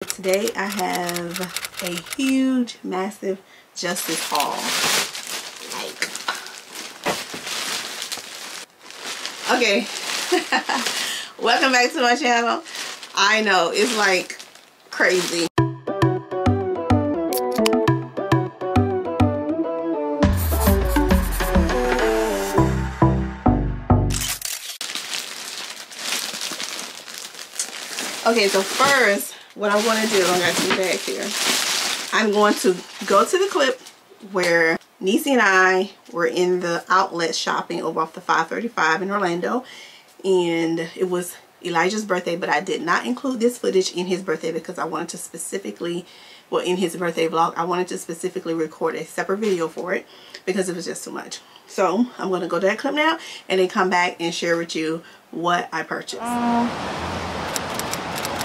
Today I have a huge, massive Justice haul. Okay, welcome back to my channel. I know it's like crazy. Okay, so first, what I'm going to do, I got two bags here. I'm going to go to the clip where Niecy and I were in the outlet shopping over off the 535 in Orlando, and it was Elijah's birthday, but I did not include this footage in his birthday because I wanted to specifically, well, in his birthday vlog, I wanted to specifically record a separate video for it because it was just too much. So I'm going to go to that clip now and then come back and share with you what I purchased.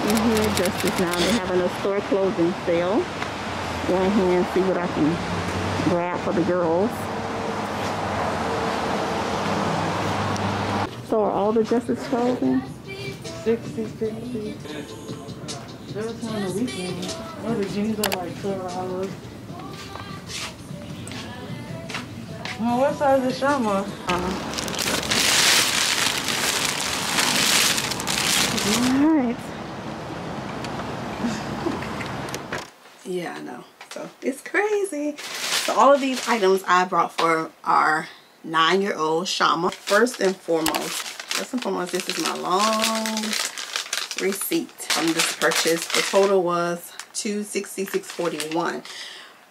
In here, Justice now, they're having a store closing sale. Go ahead and see what I can grab for the girls. So are all the Justice clothing? 60, 50. Every time the weekend. Well, the jeans are like $12. Well, what size is Shama? Alright. Yeah, I know. So it's crazy. So all of these items I brought for our 9-year-old Shama. First and foremost, this is my long receipt from this purchase. The total was $266.41,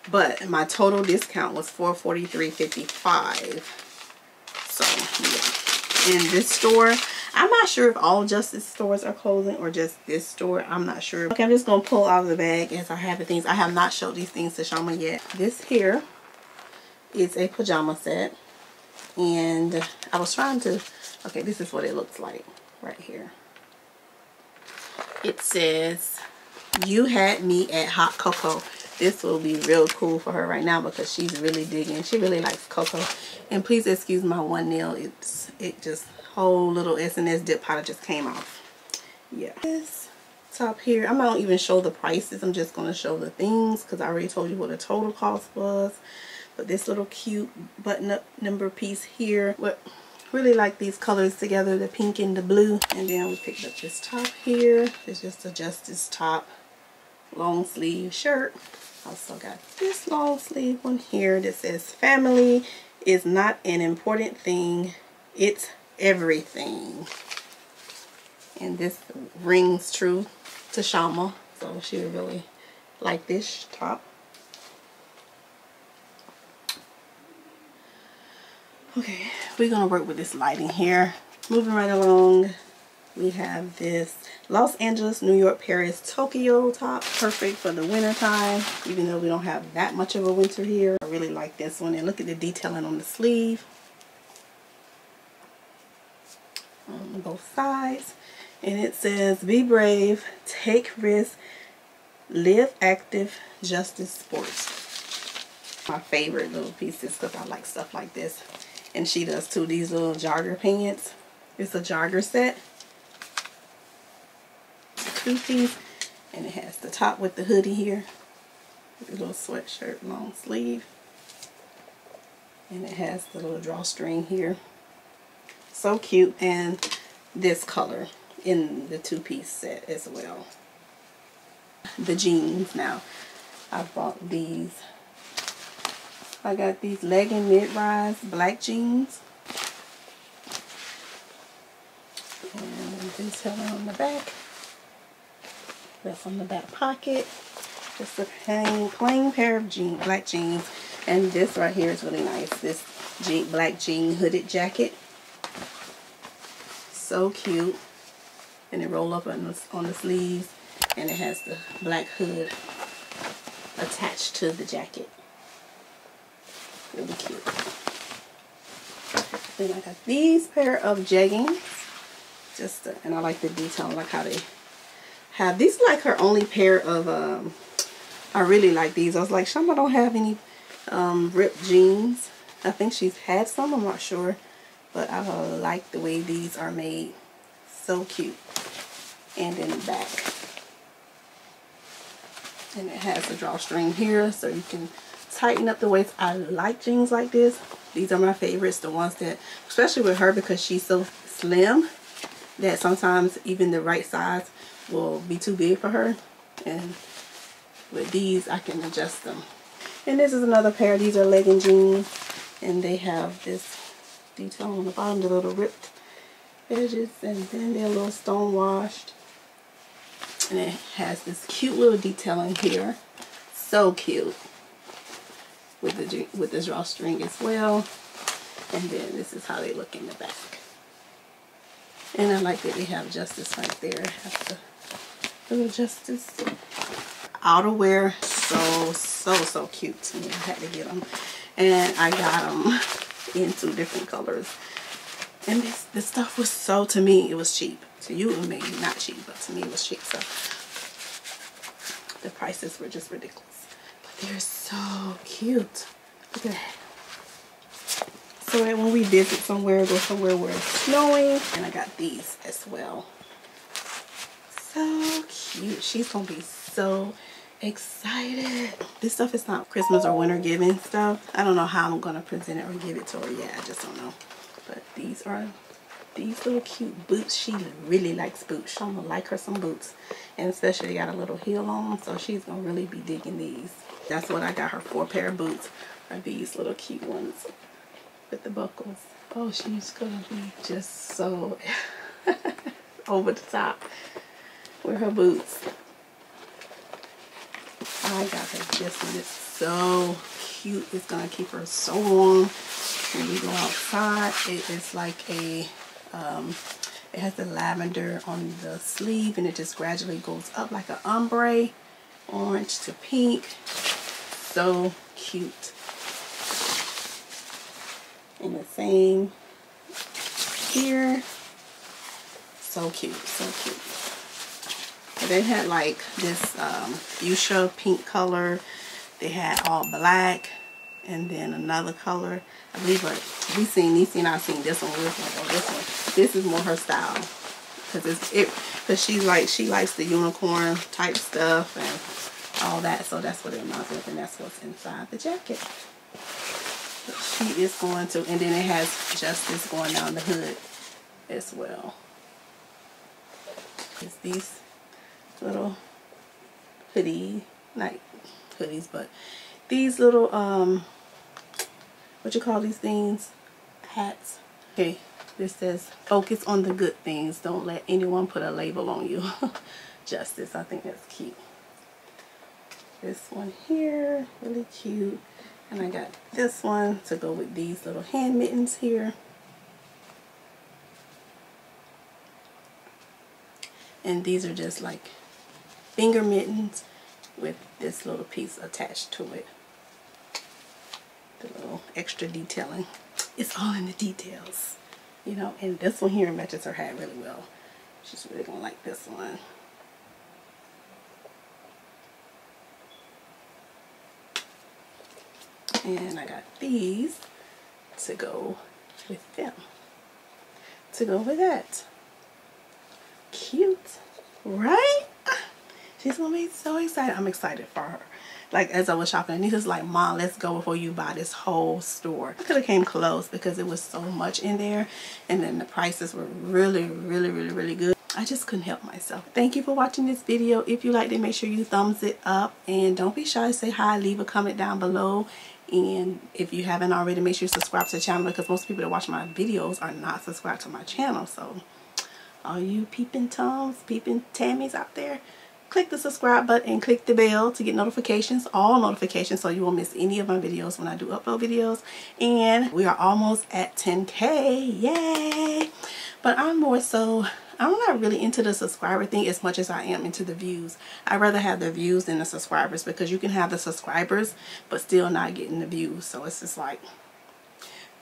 but my total discount was $443.55. So yeah, in this store, I'm not sure if all Justice stores are closing or just this store. I'm not sure. Okay, I'm just going to pull out of the bag as I have the things. I have not showed these things to Shama yet. This here is a pajama set. And I was trying to... Okay, this is what it looks like right here. It says, "You had me at hot cocoa." This will be real cool for her right now because she's really digging. She really likes cocoa. And please excuse my one nail. It just... whole little S&S dip powder just came off. Yeah, this top here, I'm not even show the prices. I'm just going to show the things because I already told you what the total cost was. But this little cute button-up number piece here, what really like these colors together, the pink and the blue. And then we picked up this top here. It's just a Justice top, long sleeve shirt. Also got this long sleeve one here that says, "Family is not an important thing, it's everything." And this rings true to Shama, so she would really like this top. Okay, we're gonna work with this lighting here. Moving right along, we have this Los Angeles, New York, Paris, Tokyo top, perfect for the winter time, even though we don't have that much of a winter here. I really like this one, and look at the detailing on the sleeve. On both sides, and it says, "Be brave, take risks, live active, Justice sports." My favorite little pieces because I like stuff like this, and she does too. These little jogger pants. It's a jogger set, 2-piece, and it has the top with the hoodie here, with the little sweatshirt long sleeve, and it has the little drawstring here. So cute, and this color in the 2-piece set as well. The jeans now. I bought these. I got these legging mid-rise black jeans. And this on the back. That's on the back pocket. Just a plain pair of black jeans. And this right here is really nice. This black jean hooded jacket. So cute, and it roll up on the sleeves, and it has the black hood attached to the jacket. Really cute. Then I got these pair of jeggings, and I like the detail. I like how they have these. Like her only pair of I really like these. I was like, Shama don't have any ripped jeans. I think she's had some, I'm not sure. But I like the way these are made. So cute. And in the back, And it has a drawstring here so you can tighten up the waist. I like jeans like this. These are my favorites, the ones that, especially with her because she's so slim, that sometimes even the right size will be too big for her. And with these, I can adjust them. And this is another pair. These are legging jeans. And they have this detail on the bottom, the little ripped edges. And then they're a little stone washed. And it has this cute little detailing here. So cute. With this drawstring as well. And then this is how they look in the back. And I like that they have Justice right there. Have the little Justice. Outerwear, so cute to me. I had to get them. And I got them in 2 different colors. And this stuff was so, to me, it was cheap. To you, it may be not cheap, but to me, it was cheap. So the prices were just ridiculous. They're so cute. Look at that. So that when we visit somewhere, go somewhere where it's snowing. And I got these as well. So cute. She's going to be so excited. This stuff is not Christmas or winter giving stuff. I don't know how I'm going to present it or give it to her yet. I just don't know. But these are these little cute boots. She really likes boots. I'm going to like her some boots. And especially they got a little heel on them. So she's going to really be digging these. That's what I got her 4 pair of boots. Are these little cute ones with the buckles. Oh, she's going to be just so over the top with her boots. I got her this one. It's so cute. It's going to keep her so warm when we go outside. It is like a, it has the lavender on the sleeve and it just gradually goes up like an ombre. Orange to pink. So cute. And the same here. So cute, so cute. And they had like this fuchsia pink color. They had all black. And then another color. I believe we seen Niecy and I seen this one. This one or this one. This is more her style. Because she likes the unicorn type stuff and all that. So that's what it reminds me of. And that's what's inside the jacket. But she is going to, and then it has Justice going down the hood as well. It's these little hoodie, not hoodies, but these little what you call these things? Hats. Okay, this says focus on the good things. Don't let anyone put a label on you. Justice, I think that's cute. This one here, really cute. And I got this one to go with these little hand mittens here. And these are just like finger mittens with this little piece attached to it. The little extra detailing. It's all in the details. You know, and this one here matches her hat really well. She's really gonna like this one. And I got these to go with them. To go with that. Cute, right? She's gonna be so excited. I'm excited for her. Like, as I was shopping, Anita's like, Mom, let's go before you buy this whole store. I could have came close because it was so much in there. And then the prices were really, really, really, really good. I just couldn't help myself. Thank you for watching this video. If you liked it, make sure you thumbs it up. And don't be shy to say hi. Leave a comment down below. And if you haven't already, make sure you subscribe to the channel because most people that watch my videos are not subscribed to my channel. So all you peeping Toms, peeping Tammys out there, click the subscribe button and click the bell to get notifications, all notifications, so you won't miss any of my videos when I do upload videos. And we are almost at 10K, yay! But I'm not really into the subscriber thing as much as I am into the views. I'd rather have the views than the subscribers because you can have the subscribers but still not getting the views. So it's just like,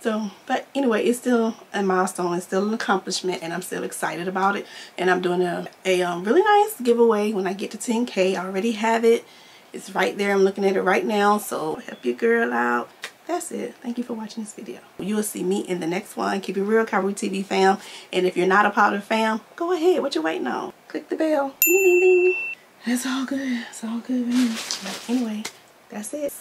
so, but anyway, it's still a milestone. It's still an accomplishment and I'm still excited about it. And I'm doing a really nice giveaway when I get to 10K. I already have it. It's right there. I'm looking at it right now. So help your girl out. That's it. Thank you for watching this video. You will see me in the next one. Keep it real, KIRWUTV fam. And if you're not a part of the fam, go ahead. What you waiting on? Click the bell. Ding, ding, ding. It's all good. It's all good with me. But anyway, that's it.